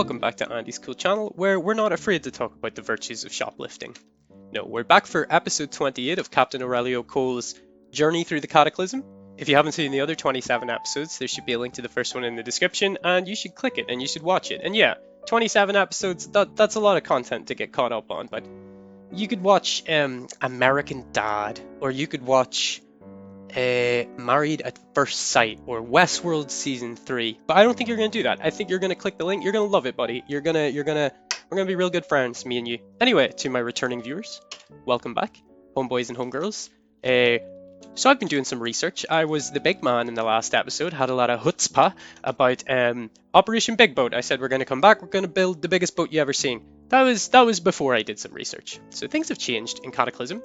welcome back to Andy's Cool Channel, where we're not afraid to talk about the virtues of shoplifting. No, we're back for episode 28 of Captain Aurelio Cole's journey through the Cataclysm. If you haven't seen the other 27 episodes, there should be a link to the first one in the description, and you should click it and you should watch it. And yeah, 27 episodes, that's a lot of content to get caught up on, but you could watch American Dad, or you could watch Married at First Sight or Westworld Season 3. But I don't think you're going to do that. I think you're going to click the link. You're going to love it, buddy. We're going to be real good friends, me and you. Anyway, to my returning viewers, welcome back, homeboys and homegirls. So I've been doing some research. I was the big man in the last episode, had a lot of chutzpah about Operation Big Boat. I said we're going to come back, we're going to build the biggest boat you ever seen. That was before I did some research. So things have changed in Cataclysm.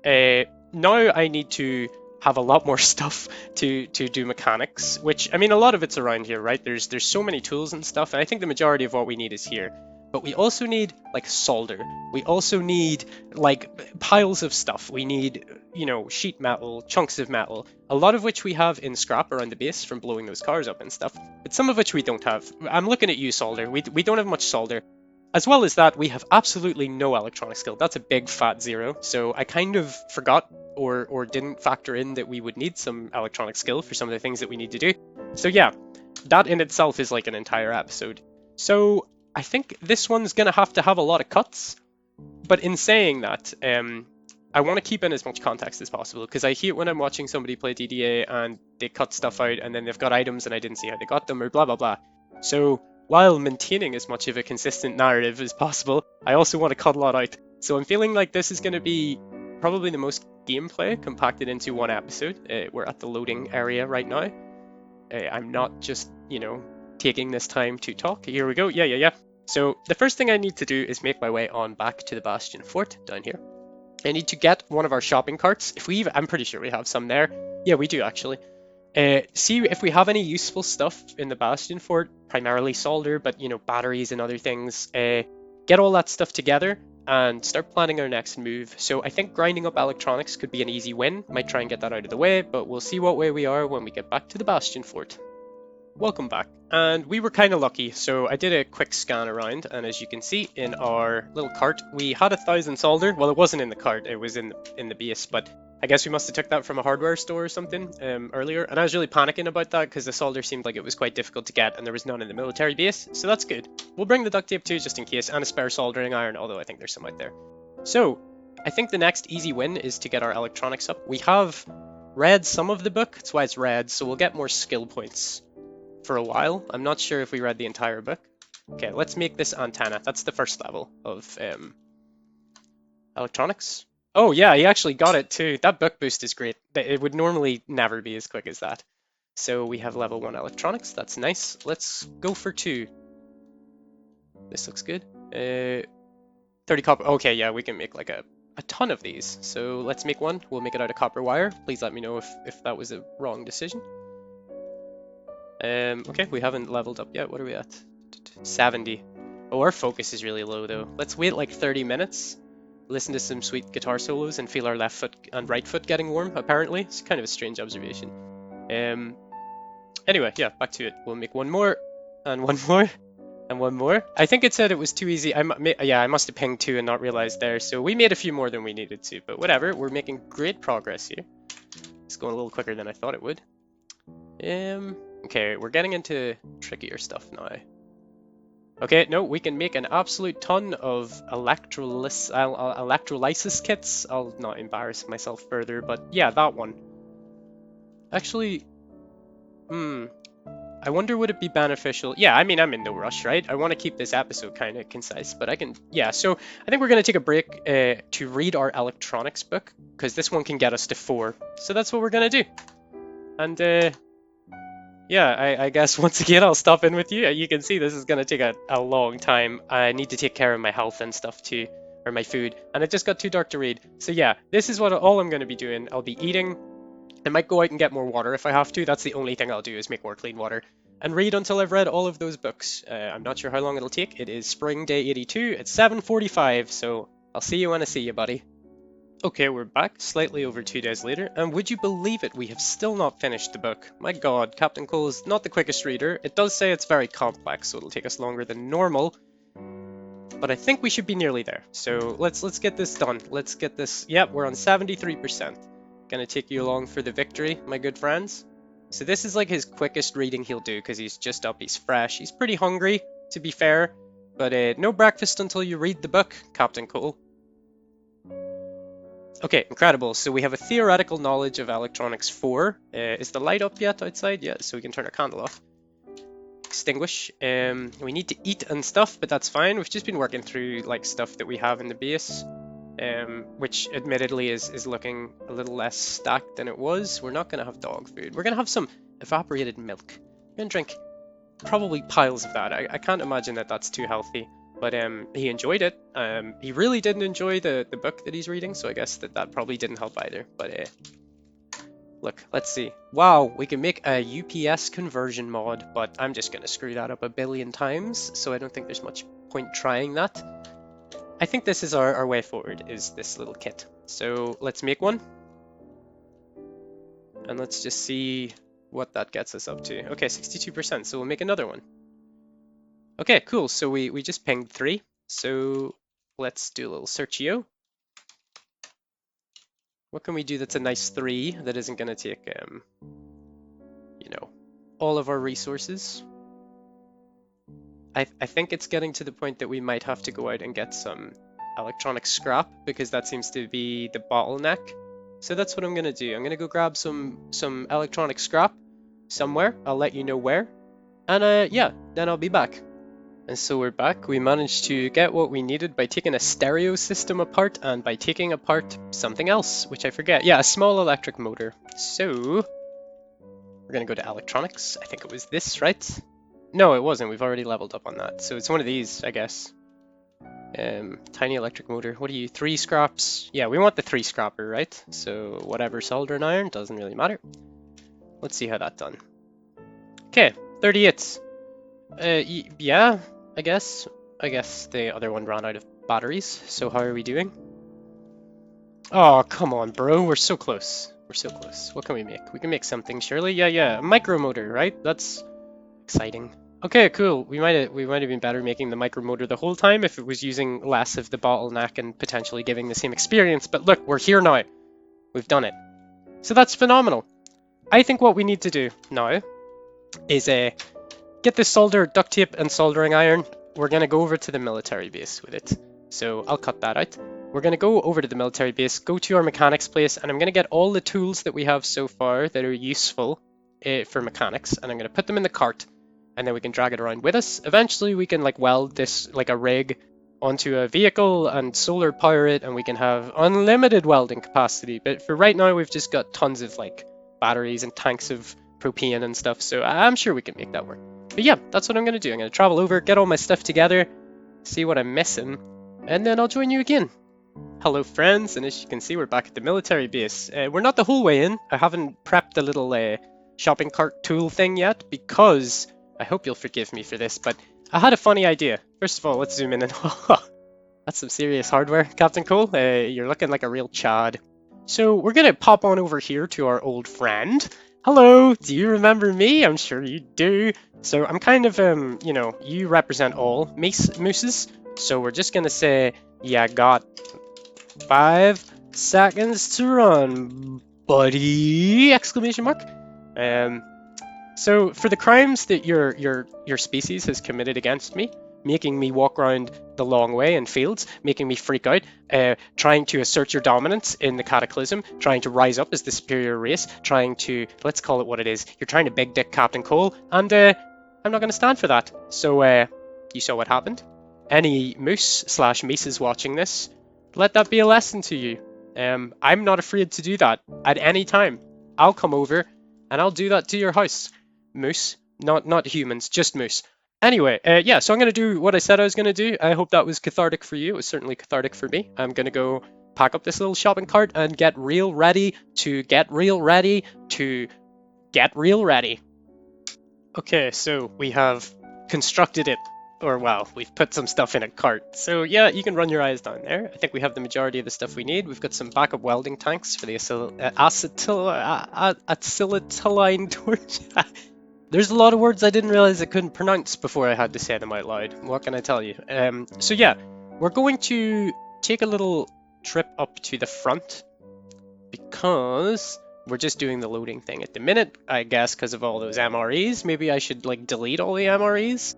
Now I need to have a lot more stuff to do mechanics, which, I mean, a lot of it's around here, right? There's so many tools and stuff, and I think the majority of what we need is here. But we also need, like, solder. We also need, like, piles of stuff. We need, you know, sheet metal, chunks of metal, a lot of which we have in scrap around the base from blowing those cars up and stuff, but some of which we don't have. I'm looking at you, solder. We don't have much solder. As well as that, we have absolutely no electronic skill. That's a big fat zero. So I kind of forgot or didn't factor in that we would need some electronic skill for some of the things that we need to do. So yeah, that in itself is like an entire episode. So I think this one's going to have a lot of cuts. But in saying that, I want to keep in as much context as possible, because I hate when I'm watching somebody play DDA and they cut stuff out and then they've got items and I didn't see how they got them or blah, blah, blah. So while maintaining as much of a consistent narrative as possible, I also want to cut a lot out. So I'm feeling like this is going to be probably the most gameplay compacted into one episode. We're at the loading area right now. I'm not just, you know, taking this time to talk. Here we go. Yeah. So the first thing I need to do is make my way on back to the Bastion Fort down here. I need to get one of our shopping carts. I'm pretty sure we have some there. Yeah, we do actually. See if we have any useful stuff in the Bastion Fort, primarily solder, but, you know, batteries and other things. Get all that stuff together and start planning our next move. So I think grinding up electronics could be an easy win. Might try and get that out of the way, but we'll see what way we are when we get back to the Bastion Fort. Welcome back. And we were kind of lucky, so I did a quick scan around, and as you can see in our little cart, we had 1,000 solder. Well, it wasn't in the cart, it was in the base, but I guess we must have took that from a hardware store or something earlier, and I was really panicking about that because the solder seemed like it was quite difficult to get and there was none in the military base, so that's good. We'll bring the duct tape too just in case, and a spare soldering iron, although I think there's some out there. So I think the next easy win is to get our electronics up. We have read some of the book, that's why it's red, so we'll get more skill points for a while. I'm not sure if we read the entire book. Okay, let's make this antenna. That's the first level of electronics. Oh yeah, he actually got it too. That book boost is great. It would normally never be as quick as that. So we have level 1 electronics. That's nice. Let's go for 2. This looks good. 30 copper. Okay, yeah, we can make like a ton of these. So let's make one. We'll make it out of copper wire. Please let me know if that was a wrong decision. Okay, we haven't leveled up yet. What are we at? 70. Oh, our focus is really low though. Let's wait like 30 minutes. Listen to some sweet guitar solos and feel our left foot and right foot getting warm, apparently. It's kind of a strange observation. Anyway, yeah, back to it. We'll make one more, and one more, and one more. I think it said it was too easy. I must have pinged 2 and not realized there. So we made a few more than we needed to, but whatever. We're making great progress here. It's going a little quicker than I thought it would. Okay, we're getting into trickier stuff now. Okay, no, we can make an absolute ton of electrolysis kits. I'll not embarrass myself further, but yeah, that one. Actually, I wonder would it be beneficial? Yeah, I mean, I'm in no rush, right? I want to keep this episode kind of concise, but I can, yeah, so I think we're going to take a break to read our electronics book, because this one can get us to 4. So that's what we're going to do. And, yeah, I guess once again I'll stop in with you. You can see this is going to take a long time. I need to take care of my health and stuff too, or my food, and it just got too dark to read. So yeah, this is all I'm going to be doing. I'll be eating. I might go out and get more water if I have to. That's the only thing I'll do, is make more clean water. And read until I've read all of those books. I'm not sure how long it'll take. It is spring day 82. It's 7:45, so I'll see you when I see you, buddy. Okay, we're back, slightly over 2 days later, and would you believe it, we have still not finished the book. My god, Captain Cole is not the quickest reader. It does say it's very complex, so it'll take us longer than normal, but I think we should be nearly there. So let's get this done. Let's get this. Yep, we're on 73%. Gonna take you along for the victory, my good friends. So this is like his quickest reading he'll do because he's just up, he's fresh, he's pretty hungry, to be fair, but no breakfast until you read the book, Captain Cole. Okay, incredible. So we have a theoretical knowledge of electronics 4. Is the light up yet outside? Yeah, so we can turn our candle off. Extinguish. We need to eat and stuff, but that's fine. We've just been working through like stuff that we have in the base, which admittedly is looking a little less stacked than it was. We're not going to have dog food. We're going to have some evaporated milk. We're going to drink probably piles of that. I can't imagine that that's too healthy. But he enjoyed it. He really didn't enjoy the book that he's reading, so I guess that probably didn't help either. But look, let's see. Wow, we can make a UPS conversion mod, but I'm just going to screw that up a billion times, so I don't think there's much point trying that. I think this is our way forward, is this little kit. So let's make one. And let's just see what that gets us up to. Okay, 62%, so we'll make another one. Okay, cool. So we just pinged 3. So let's do a little searchio. What can we do that's a nice 3 that isn't going to take, you know, all of our resources? I think it's getting to the point that we might have to go out and get some electronic scrap because that seems to be the bottleneck. So that's what I'm going to do. I'm going to go grab some electronic scrap somewhere. I'll let you know where. And yeah, then I'll be back. And so we're back. We managed to get what we needed by taking a stereo system apart and by taking apart something else, which I forget. Yeah, a small electric motor. So we're going to go to electronics. I think it was this, right? No, it wasn't. We've already leveled up on that. So it's one of these, I guess. Tiny electric motor. What are you? 3 scraps? Yeah, we want the 3 scrapper, right? So whatever, soldering iron, doesn't really matter. Let's see how that's done. Okay, 38. Yeah. I guess the other one ran out of batteries, so how are we doing? Oh, come on, bro, we're so close. We're so close. What can we make? We can make something, surely? Yeah, a micro motor, right? That's exciting. Okay, cool. We might have been better making the micro motor the whole time if it was using less of the bottleneck and potentially giving the same experience, but look, we're here now. We've done it. So that's phenomenal. I think what we need to do now is get this solder, duct tape, and soldering iron. We're going to go over to the military base with it. So I'll cut that out. We're going to go over to the military base, go to our mechanics place, and I'm going to get all the tools that we have so far that are useful for mechanics, and I'm going to put them in the cart, and then we can drag it around with us. Eventually we can like weld this like a rig onto a vehicle and solar power it, and we can have unlimited welding capacity. But for right now, we've just got tons of like batteries and tanks of propane and stuff, so I'm sure we can make that work. But yeah, that's what I'm going to do. I'm going to travel over, get all my stuff together, see what I'm missing, and then I'll join you again. Hello friends, and as you can see, we're back at the military base. We're not the whole way in. I haven't prepped the little shopping cart tool thing yet because, I hope you'll forgive me for this, but I had a funny idea. First of all, let's zoom in and that's some serious hardware, Captain Cole. You're looking like a real chad. So we're going to pop on over here to our old friend. Hello, do you remember me? I'm sure you do. So I'm kind of, you know, you represent all mooses. So we're just going to say, yeah, got 5 seconds to run, buddy! Exclamation mark. So for the crimes that your species has committed against me, making me walk around the long way in fields, making me freak out, trying to assert your dominance in the Cataclysm, trying to rise up as the superior race, trying to, let's call it what it is, you're trying to big dick Captain Cole, and I'm not going to stand for that. So you saw what happened. Any moose/meeses watching this, let that be a lesson to you. I'm not afraid to do that at any time. I'll come over and I'll do that to your house. Moose, not humans, just moose. Anyway, yeah, so I'm going to do what I said I was going to do. I hope that was cathartic for you. It was certainly cathartic for me. I'm going to go pack up this little shopping cart and get real ready to get real ready to get real ready. Okay, so we have constructed it. Or well, we've put some stuff in a cart. So yeah, you can run your eyes down there. I think we have the majority of the stuff we need. We've got some backup welding tanks for the acetylene torch. There's a lot of words I didn't realize I couldn't pronounce before I had to say them out loud. What can I tell you? So yeah, we're going to take a little trip up to the front because we're just doing the loading thing at the minute, I guess, because of all those MREs. Maybe I should like delete all the MREs,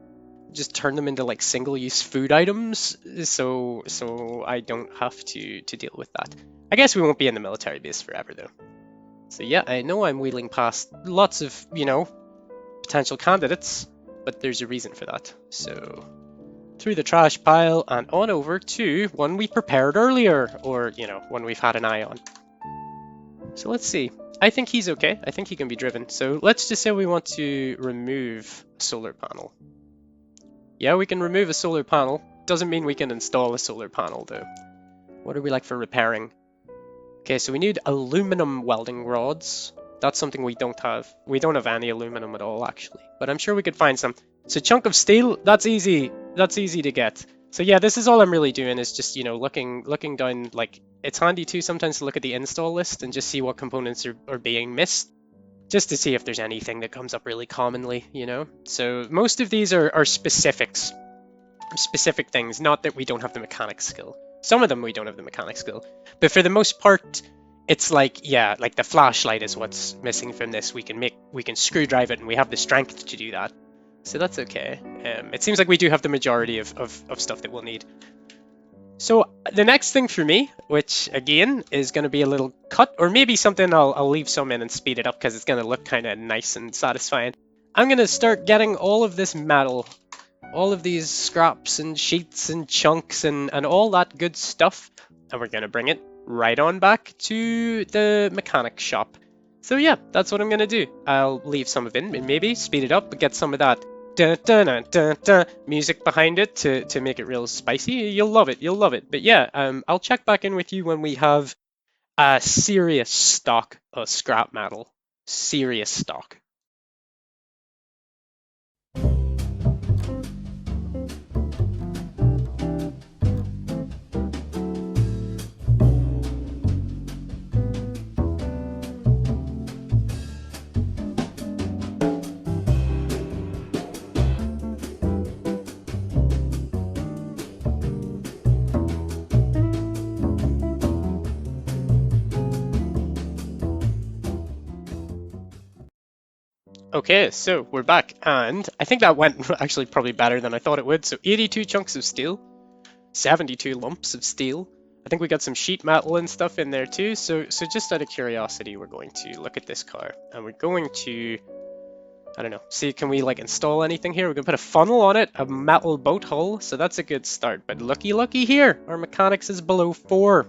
just turn them into like single-use food items, so I don't have to deal with that. I guess we won't be in the military base forever though. So yeah, I know I'm wheeling past lots of, potential candidates, but there's a reason for that. So through the trash pile and on over to one we prepared earlier, or one we've had an eye on. So let's see. I think he's okay. I think he can be driven. So let's just say we want to remove a solar panel. Yeah, we can remove a solar panel. Doesn't mean we can install a solar panel though. What are we like for repairing? Okay, so we need aluminum welding rods. That's something we don't have. We don't have any aluminum at all actually, but I'm sure we could find some. So chunk of steel, that's easy. That's easy to get. So yeah, this is all I'm really doing is just, looking down. Like, it's handy too sometimes to look at the install list and just see what components are being missed, just to see if there's anything that comes up really commonly, So most of these are specifics, specific things, not that we don't have the mechanics skill. Some of them we don't have the mechanics skill, but for the most part, it's like, yeah, like the flashlight is what's missing from this. We can screw drive it, and we have the strength to do that. So that's okay. It seems like we do have the majority of stuff that we'll need. So the next thing for me, which again is going to be a little cut, or maybe something I'll leave some in and speed it up because it's going to look kind of nice and satisfying. I'm going to start getting all of this metal, all of these scraps and sheets and chunks and all that good stuff, and we're going to bring it right on back to the mechanic shop. So yeah, that's what I'm going to do. I'll leave some of it and maybe speed it up, but get some of that dun, dun, dun, dun, dun, music behind it to make it real spicy. You'll love it. You'll love it. But yeah, I'll check back in with you when we have a serious stock of scrap metal. Serious stock. Okay, so we're back, and I think that went actually probably better than I thought it would. So 82 chunks of steel, 72 lumps of steel. I think we got some sheet metal and stuff in there too. So just out of curiosity, we're going to look at this car, and we're going to, I don't know, see, can we like install anything here? We're gonna put a funnel on it, a metal boat hull, so that's a good start. But looky here, our mechanics is below 4.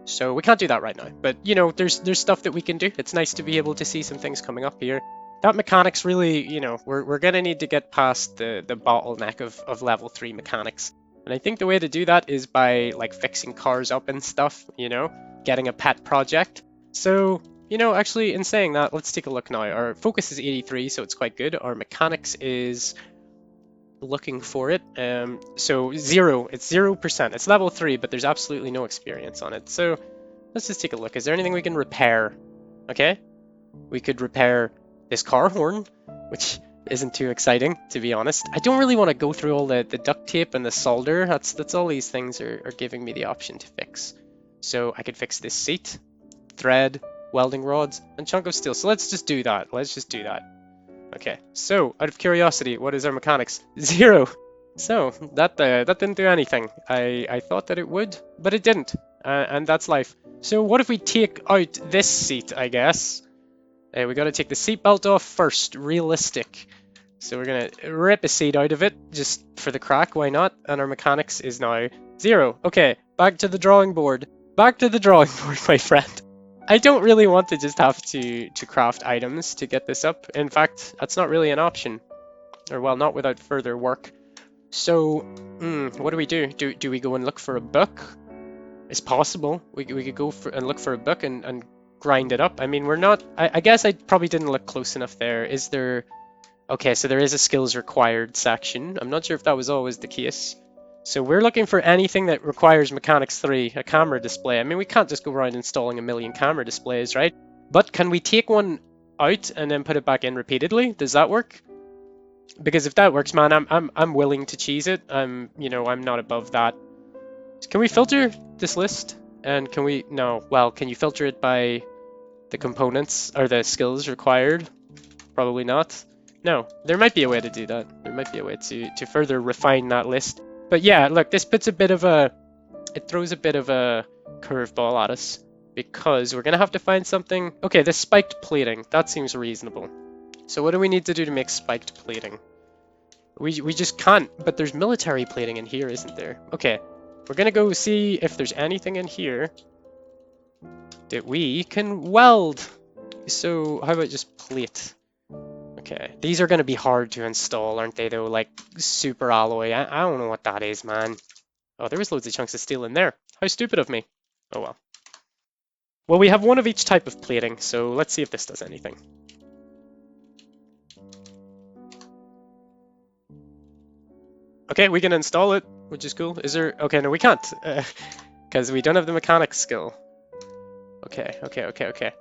So we can't do that right now. But there's stuff that we can do. It's nice to be able to see some things coming up here. That mechanics really, we're going to need to get past the bottleneck of level 3 mechanics. And I think the way to do that is by like fixing cars up and stuff, getting a pet project. So, actually in saying that, let's take a look now. Our focus is 83, so it's quite good. Our mechanics is looking for it. So 0, it's 0%. It's level 3, but there's absolutely no experience on it. So let's just take a look. Is there anything we can repair? Okay, we could repair this car horn, which isn't too exciting, to be honest. I don't really want to go through all the duct tape and the solder. That's all these things are giving me the option to fix. So I could fix this seat, thread, welding rods, and chunk of steel. So let's just do that. Let's just do that. Okay, so out of curiosity, what is our mechanics? 0. So that didn't do anything. I thought that it would, but it didn't. And that's life. So what if we take out this seat, I guess? We got to take the seatbelt off first, realistic. So we're going to rip a seat out of it, just for the crack, why not? And our mechanics is now 0. Okay, back to the drawing board. Back to the drawing board, my friend. I don't really want to just have to craft items to get this up. In fact, that's not really an option. Or well, not without further work. So, what do we do? Do we go and look for a book? It's possible. We could go and look for a book and grind it up. I mean, we're not, I guess I probably didn't look close enough there. Is there Okay, so there is a skills required section. I'm not sure if that was always the case. So we're looking for anything that requires Mechanics 3, a camera display. I mean, we can't just go around installing a million camera displays, right? But can we take one out and then put it back in repeatedly? Does that work? Because if that works, man, I'm willing to cheese it. I'm not above that. Can we filter this list? And can we, no, well, can you filter it by the components or the skills required? Probably not. No, there might be a way to do that. There might be a way to further refine that list. But yeah, look, this puts a bit of a, it throws a bit of a curveball at us because we're gonna have to find something. Okay, the spiked plating, that seems reasonable. So what do we need to do to make spiked plating? We just can't, but there's military plating in here, isn't there? Okay, we're gonna go see if there's anything in here that we can weld. So how about just plate? Okay, these are gonna be hard to install, aren't they though? Like super alloy, I don't know what that is, man. Oh, there was loads of chunks of steel in there. How stupid of me. Oh well. Well, we have one of each type of plating, so let's see if this does anything. Okay, we can install it, which is cool. Is there... Okay, no, we can't, because we don't have the mechanics skill. Okay.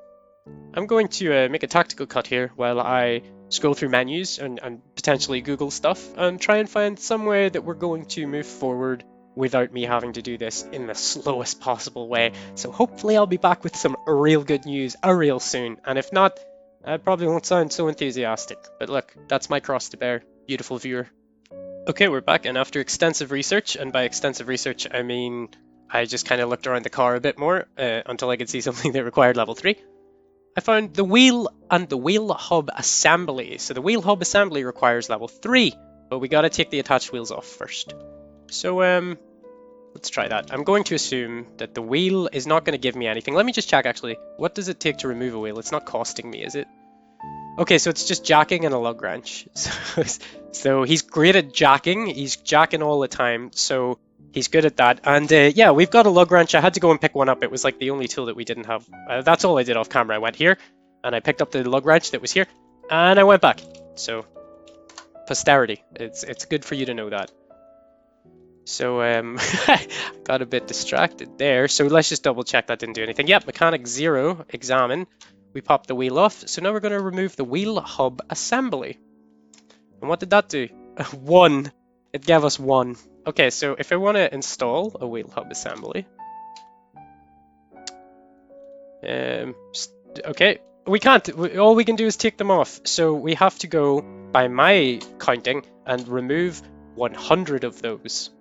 I'm going to make a tactical cut here while I scroll through menus and potentially Google stuff and try and find some way that we're going to move forward without me having to do this in the slowest possible way. So hopefully I'll be back with some real good news real soon. And if not, I probably won't sound so enthusiastic. But look, that's my cross to bear, beautiful viewer. Okay, we're back, and after extensive research, and by extensive research I mean I just kind of looked around the car a bit more until I could see something that required level 3. I found the wheel and the wheel hub assembly. So the wheel hub assembly requires level 3, but we gotta take the attached wheels off first. So let's try that. I'm going to assume that the wheel is not going to give me anything. Let me just check actually. What does it take to remove a wheel? It's not costing me, is it? Okay, so it's just jacking and a lug wrench. So he's great at jacking. He's jacking all the time, so he's good at that. And yeah, we've got a lug wrench. I had to go and pick one up. It was like the only tool that we didn't have. That's all I did off camera. I went here, and I picked up the lug wrench that was here, and I went back. So, posterity. It's good for you to know that. So, got a bit distracted there. So let's just double check that didn't do anything. Yep, mechanic 0, examine. We popped the wheel off. So now we're going to remove the wheel hub assembly. And what did that do? 1. It gave us 1. Okay, so if I want to install a wheel hub assembly, okay, we can't. All we can do is take them off. So we have to go, by my counting, and remove 100 of those.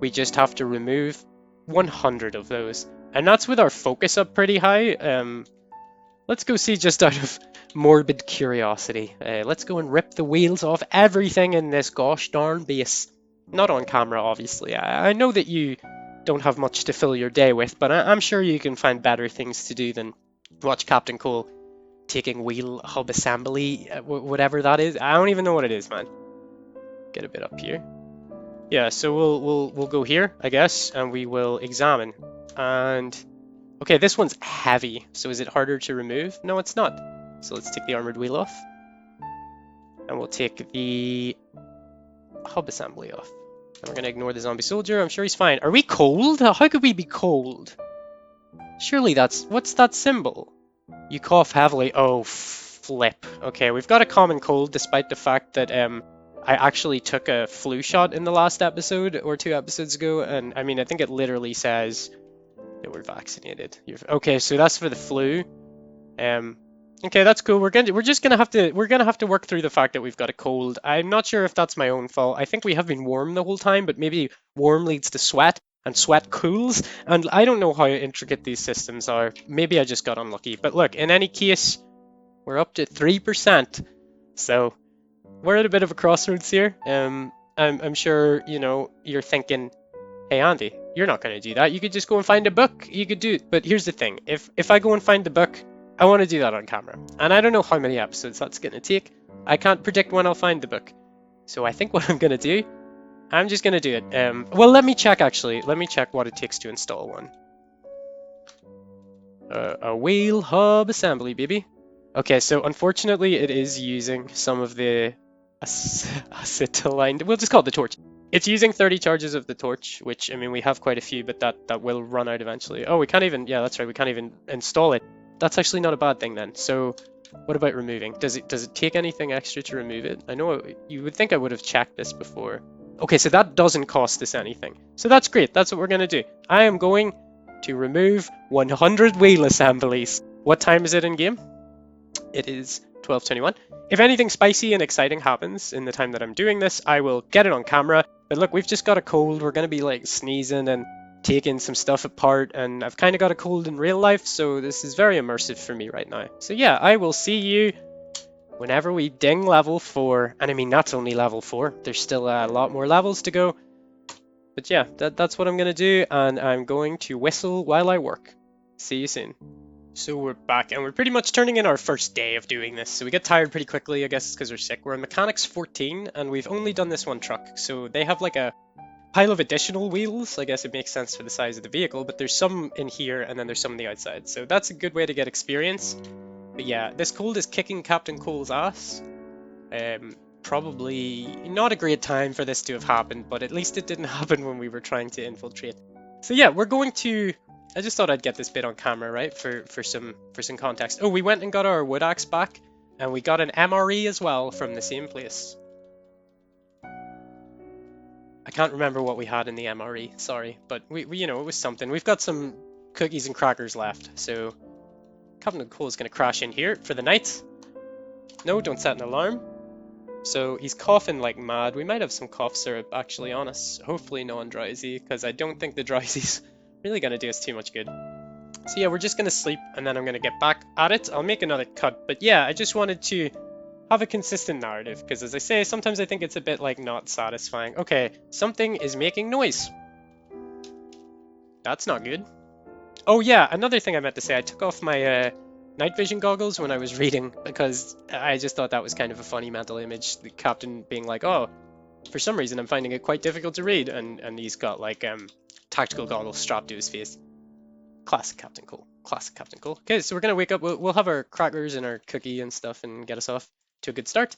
We just have to remove 100 of those. And that's with our focus up pretty high. Let's go see just out of morbid curiosity. Let's go and rip the wheels off everything in this gosh darn base. Not on camera, obviously. I know that you don't have much to fill your day with, but I'm sure you can find better things to do than watch Captain Cole taking wheel hub assembly, whatever that is. I don't even know what it is, man. Get a bit up here. Yeah, so we'll go here, I guess, and we will examine. And okay, this one's heavy, so is it harder to remove? No, it's not. So let's take the armored wheel off, and we'll take the hub assembly off. And we're gonna ignore the zombie soldier. I'm sure he's fine. Are we cold? How could we be cold? Surely what's that symbol? You cough heavily. Oh, flip. Okay, we've got a common cold, despite the fact that I actually took a flu shot in the last episode or 2 episodes ago, and I mean I think it literally says that we're vaccinated. Okay, so that's for the flu. Okay, that's cool. We're gonna have to work through the fact that we've got a cold. I'm not sure if that's my own fault. I think we have been warm the whole time, but maybe warm leads to sweat, and sweat cools. And I don't know how intricate these systems are. Maybe I just got unlucky. But look, in any case, we're up to 3%. So we're at a bit of a crossroads here. I'm sure you're thinking, hey Andy, you're not going to do that. You could just go and find a book. You could do it. But here's the thing. If I go and find the book, I want to do that on camera. And I don't know how many episodes that's going to take. I can't predict when I'll find the book. So I think what I'm going to do, I'm just going to do it. Well, let me check actually. Let me check what it takes to install one. A wheel hub assembly, baby. Okay, so unfortunately it is using some of the acetylene. We'll just call it the torch. It's using 30 charges of the torch, which, I mean, we have quite a few, but that will run out eventually. Oh, we can't even, yeah, that's right, we can't even install it. That's actually not a bad thing then. So what about removing? Does it take anything extra to remove it? I know you would think I would have checked this before. Okay, so that doesn't cost us anything. So that's great. That's what we're going to do. I am going to remove 100 wheel assemblies. What time is it in game? It is 12:21. If anything spicy and exciting happens in the time that I'm doing this, I will get it on camera. But look, we've just got a cold. We're going to be like sneezing and taking some stuff apart, and I've kind of got a cold in real life, so this is very immersive for me right now. So yeah, I will see you whenever we ding level 4. And I mean, that's only level 4. There's still a lot more levels to go. But yeah, that's what I'm going to do, and I'm going to whistle while I work. See you soon. So we're back, and we're pretty much turning in our first day of doing this. So we get tired pretty quickly, I guess, because we're sick. We're in Mechanics 14, and we've only done this one truck. So they have like a pile of additional wheels. I guess it makes sense for the size of the vehicle, but there's some in here, and then there's some on the outside. So that's a good way to get experience. But yeah, this cold is kicking Captain Cole's ass. Probably not a great time for this to have happened, but at least it didn't happen when we were trying to infiltrate. So yeah, we're going to... I just thought I'd get this bit on camera, right, for some context. Oh, we went and got our wood axe back, and we got an MRE as well from the same place. I can't remember what we had in the MRE, sorry, but we you know, it was something. We've got some cookies and crackers left, so Captain Cole's gonna crash in here for the night. No, don't set an alarm. So he's coughing like mad. We might have some cough syrup actually on us. Hopefully no Andrysy, because I don't think the Drysy's really gonna do us too much good. So yeah, we're just gonna sleep, and then I'm gonna get back at it. I'll make another cut, but yeah, I just wanted to have a consistent narrative, because as I say, sometimes I think it's a bit like not satisfying. Okay, something is making noise. That's not good. Oh yeah, another thing I meant to say, I took off my night vision goggles when I was reading, because I just thought that was kind of a funny mental image. The captain being like, oh, for some reason I'm finding it quite difficult to read, and he's got like tactical goggles strapped to his face. Classic Captain Cole. Classic Captain Cole. Okay, so we're gonna wake up. We'll have our crackers and our cookie and stuff and get us off to a good start.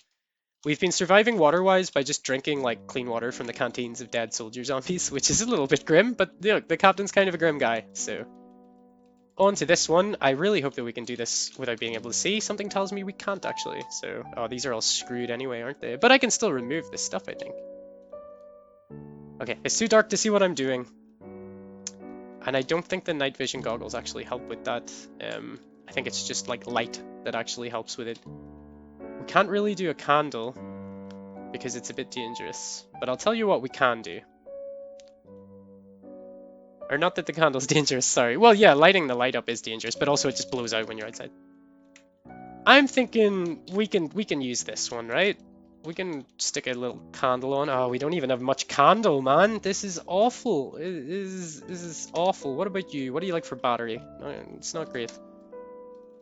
We've been surviving water-wise by just drinking like clean water from the canteens of dead soldier zombies, which is a little bit grim, but you know, the captain's kind of a grim guy, so. On to this one. I really hope that we can do this without being able to see. Something tells me we can't actually, so. Oh, these are all screwed anyway, aren't they? But I can still remove this stuff, I think. Okay, it's too dark to see what I'm doing. And I don't think the night vision goggles actually help with that. I think it's just like light that actually helps with it. We can't really do a candle because it's a bit dangerous. But I'll tell you what we can do. Or not that the candle's dangerous, sorry. Well, yeah, lighting the light up is dangerous, but also it just blows out when you're outside. I'm thinking we can use this one, right? We can stick a little candle on. Oh, we don't even have much candle, man. This is awful. This is awful. What about you? What do you like for battery? It's not great.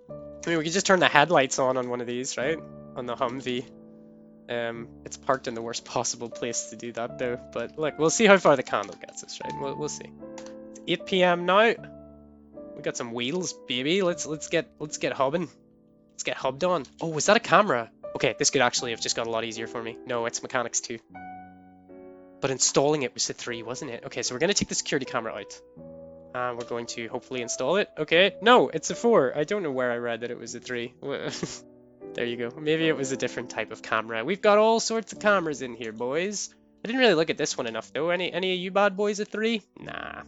I mean, we could just turn the headlights on one of these, right? On the Humvee. It's parked in the worst possible place to do that, though. But look, we'll see how far the candle gets us, right? We'll see. It's 8 p.m. now. We got some wheels, baby. Let's get hubbing. Let's get hubbed on. Oh, was that a camera? Okay, this could actually have just got a lot easier for me. No, it's Mechanics 2. But installing it was the 3, wasn't it? Okay, so we're going to take the security camera out. And we're going to hopefully install it. Okay, no, it's a 4. I don't know where I read that it was a 3. There you go. Maybe it was a different type of camera. We've got all sorts of cameras in here, boys. I didn't really look at this one enough, though. Any of you bad boys a 3? Nah.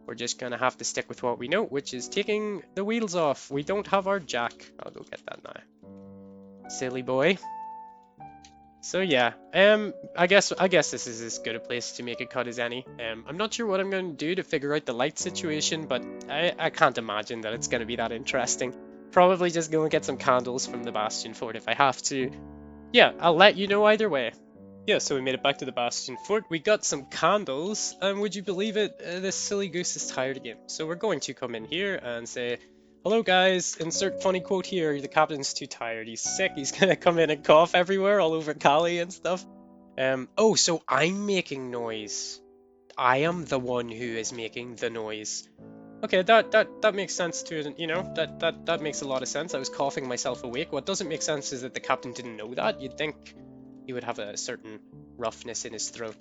We're just going to have to stick with what we know, which is taking the wheels off. We don't have our jack. I'll go get that now. Silly boy. So yeah, I guess this is as good a place to make a cut as any. I'm not sure what I'm going to do to figure out the light situation, but I can't imagine that it's going to be that interesting. Probably just go and get some candles from the Bastion Fort if I have to. Yeah, I'll let you know either way. Yeah, so we made it back to the Bastion Fort. We got some candles, and would you believe it? This silly goose is tired again. So we're going to come in here and say, hello guys, insert funny quote here, the captain's too tired, he's sick, he's gonna come in and cough everywhere, all over Cali and stuff. Oh, so I'm making noise. I am the one who is making the noise. Okay, that makes sense to, you know, that makes a lot of sense. I was coughing myself awake. What doesn't make sense is that the captain didn't know that. You'd think he would have a certain roughness in his throat.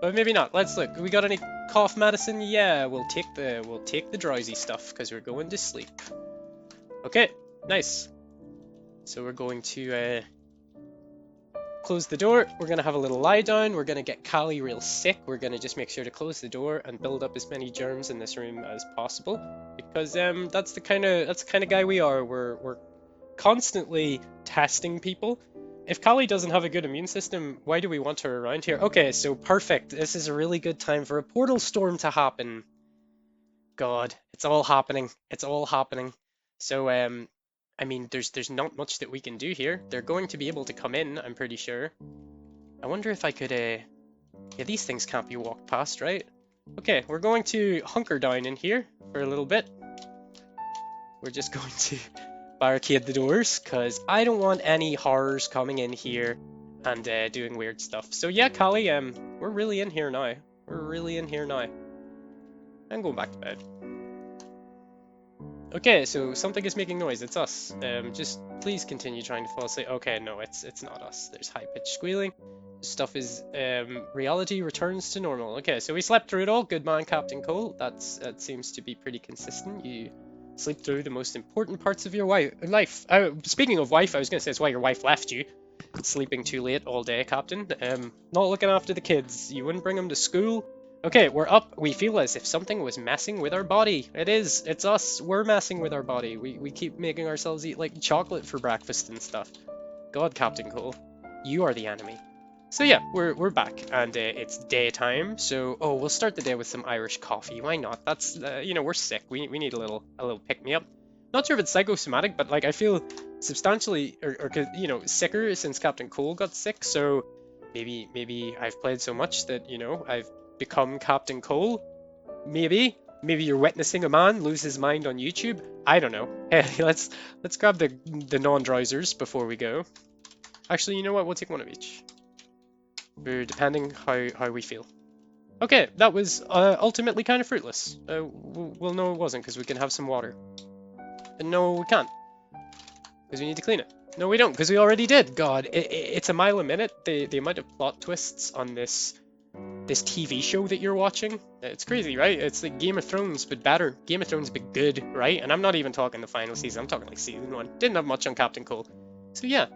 But maybe not. Let's look. We got any cough medicine? Yeah, we'll take the drowsy stuff because we're going to sleep. Okay, nice. So we're going to close the door. We're going to have a little lie down. We're going to get Callie real sick. We're going to just make sure to close the door and build up as many germs in this room as possible, because that's the kind of guy we are. We're constantly testing people. If Callie doesn't have a good immune system, why do we want her around here? Okay, so perfect. This is a really good time for a portal storm to happen. God, it's all happening. It's all happening. So I mean, there's not much that we can do here. They're going to be able to come in, I'm pretty sure. I wonder if I could, yeah, these things can't be walked past, right? Okay, we're going to hunker down in here for a little bit. We're just going to barricade the doors, because I don't want any horrors coming in here and doing weird stuff. So yeah, Callie, we're really in here now. We're really in here now. I'm going back to bed. Okay, so something is making noise. It's us. Just please continue trying to fall asleep. Okay, no, it's not us. There's high-pitched squealing. Stuff is reality returns to normal. Okay, so we slept through it all. Good man, Captain Cole. That seems to be pretty consistent. You sleep through the most important parts of your life. Speaking of wife, I was gonna say it's why your wife left you. Sleeping too late all day, Captain. Not looking after the kids. You wouldn't bring them to school. Okay, we're up. We feel as if something was messing with our body. It is. It's us. We're messing with our body. We keep making ourselves eat like chocolate for breakfast and stuff. God, Captain Cole, you are the enemy. So yeah, we're back, and it's daytime. So we'll start the day with some Irish coffee. Why not? That's you know, we're sick. We need a little pick me up. Not sure if it's psychosomatic, but like I feel substantially or you know, sicker since Captain Cole got sick. So maybe I've played so much that, you know, I've become Captain Cole. Maybe you're witnessing a man lose his mind on YouTube. I don't know. Hey, let's grab the non-drowsers before we go. Actually, you know what? We'll take one of each. Depending how we feel. Okay, that was ultimately kind of fruitless. We'll know it wasn't because we can have some water. And no, we can't, because we need to clean it. No, we don't, because we already did. God, it's a mile a minute. The amount of plot twists on this TV show that you're watching, it's crazy, right? It's like Game of Thrones, but better. Game of Thrones, but good, right? And I'm not even talking the final season. I'm talking like season 1. Didn't have much on Captain Cole. So yeah,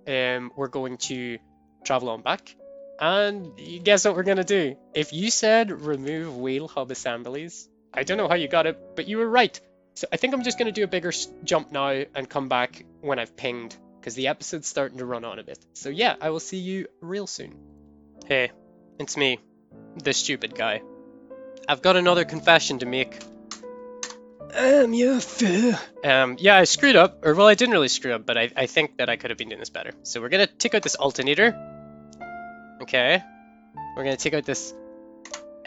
we're going to travel on back. And guess what we're gonna do? If you said remove wheel hub assemblies, I don't know how you got it, but you were right. So I think I'm just gonna do a bigger jump now and come back when I've pinged, because the episode's starting to run on a bit. So yeah, I will see you real soon. Hey, it's me, the stupid guy. I've got another confession to make. Yeah, I screwed up, or well, I didn't really screw up, but I think that I could have been doing this better. So we're gonna take out this alternator. Okay, we're gonna take out this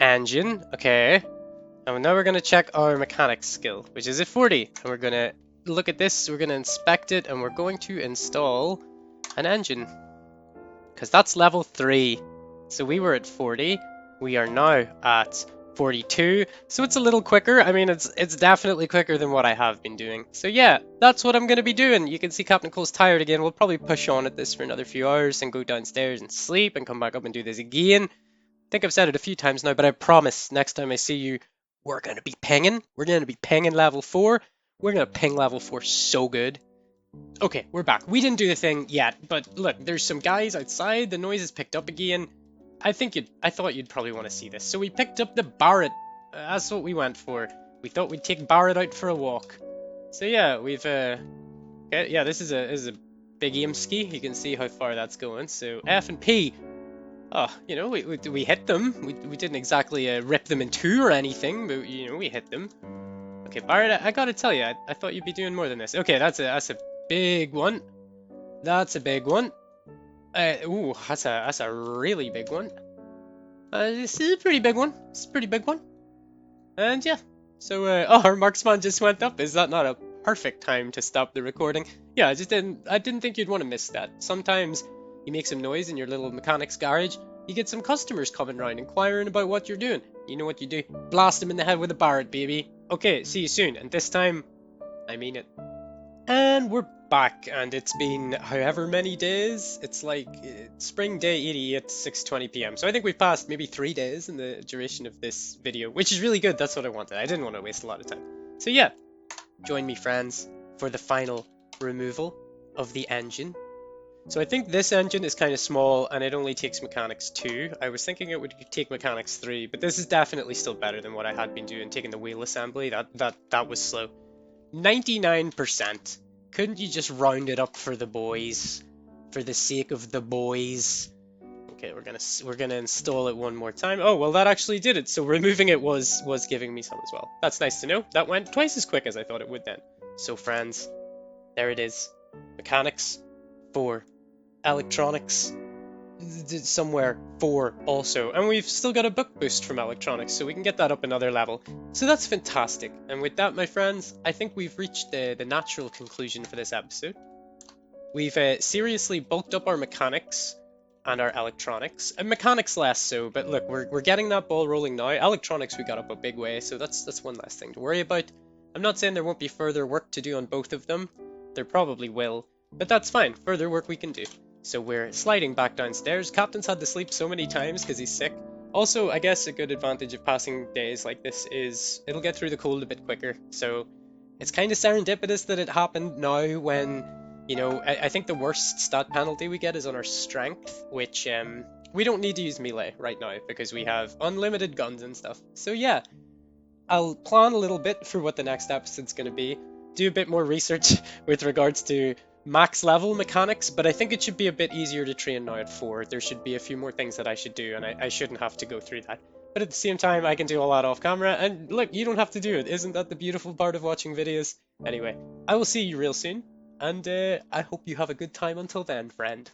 engine. Okay, and now we're gonna check our mechanics skill, which is at 40. And we're gonna look at this, we're gonna inspect it, and we're going to install an engine, because that's level 3. So we were at 40, we are now at 42, so it's a little quicker. I mean, it's definitely quicker than what I have been doing. So yeah, that's what I'm going to be doing. You can see Captain Cole's tired again. We'll probably push on at this for another few hours and go downstairs and sleep and come back up and do this again. I think I've said it a few times now, but I promise next time I see you, we're going to be pinging. We're going to be pinging level 4. We're going to ping level 4 so good. Okay, we're back. We didn't do the thing yet, but look, there's some guys outside. The noise is picked up again. I thought you'd probably want to see this. So we picked up the Barrett. That's what we went for. We thought we'd take Barrett out for a walk. So yeah, we've okay, yeah, this is a big aim ski. You can see how far that's going. So F and P. Oh, you know, we hit them. We didn't exactly rip them in two or anything, but you know, we hit them. Okay, Barrett, I gotta tell you, I thought you'd be doing more than this. Okay, that's a big one. That's a big one. Ooh, that's a really big one. This is a pretty big one. It's a pretty big one. And yeah, so oh, our marksman just went up. Is that not a perfect time to stop the recording? Yeah, I didn't think you'd want to miss that. Sometimes you make some noise in your little mechanic's garage. You get some customers coming round inquiring about what you're doing. You know what you do? Blast them in the head with a Barrett, baby. Okay, see you soon, and this time, I mean it. And we're back, and it's been however many days. It's like spring day 80 at 6:20 p.m. So I think we've passed maybe 3 days in the duration of this video, which is really good. That's what I wanted. I didn't want to waste a lot of time. So yeah, join me, friends, for the final removal of the engine. So I think this engine is kind of small, and it only takes mechanics 2. I was thinking it would take mechanics 3, but this is definitely still better than what I had been doing, taking the wheel assembly. That was slow. 99%. Couldn't you just round it up for the boys? For the sake of the boys. Okay, we're gonna install it one more time. Oh, well, that actually did it. So removing it was giving me some as well. That's nice to know. That went twice as quick as I thought it would then. So friends, there it is. Mechanics 4. Electronics somewhere 4 also, and we've still got a book boost from electronics, so we can get that up another level. So that's fantastic. And with that, my friends, I think we've reached the natural conclusion for this episode. We've seriously bulked up our mechanics and our electronics, and mechanics less so, but look, we're getting that ball rolling now. Electronics we got up a big way, so that's one less thing to worry about. I'm not saying there won't be further work to do on both of them. There probably will, but that's fine. Further work we can do. So we're sliding back downstairs. Captain's had to sleep so many times because he's sick. Also, I guess a good advantage of passing days like this is it'll get through the cold a bit quicker. So it's kind of serendipitous that it happened now when, you know, I think the worst stat penalty we get is on our strength, which we don't need to use melee right now because we have unlimited guns and stuff. So yeah, I'll plan a little bit for what the next episode's going to be. Do a bit more research with regards to max level mechanics, but I think it should be a bit easier to train now at 4. There should be a few more things that I should do, and I shouldn't have to go through that. But at the same time, I can do a lot off camera, and look, you don't have to do it. Isn't that the beautiful part of watching videos? Anyway, I will see you real soon, and I hope you have a good time until then, friend.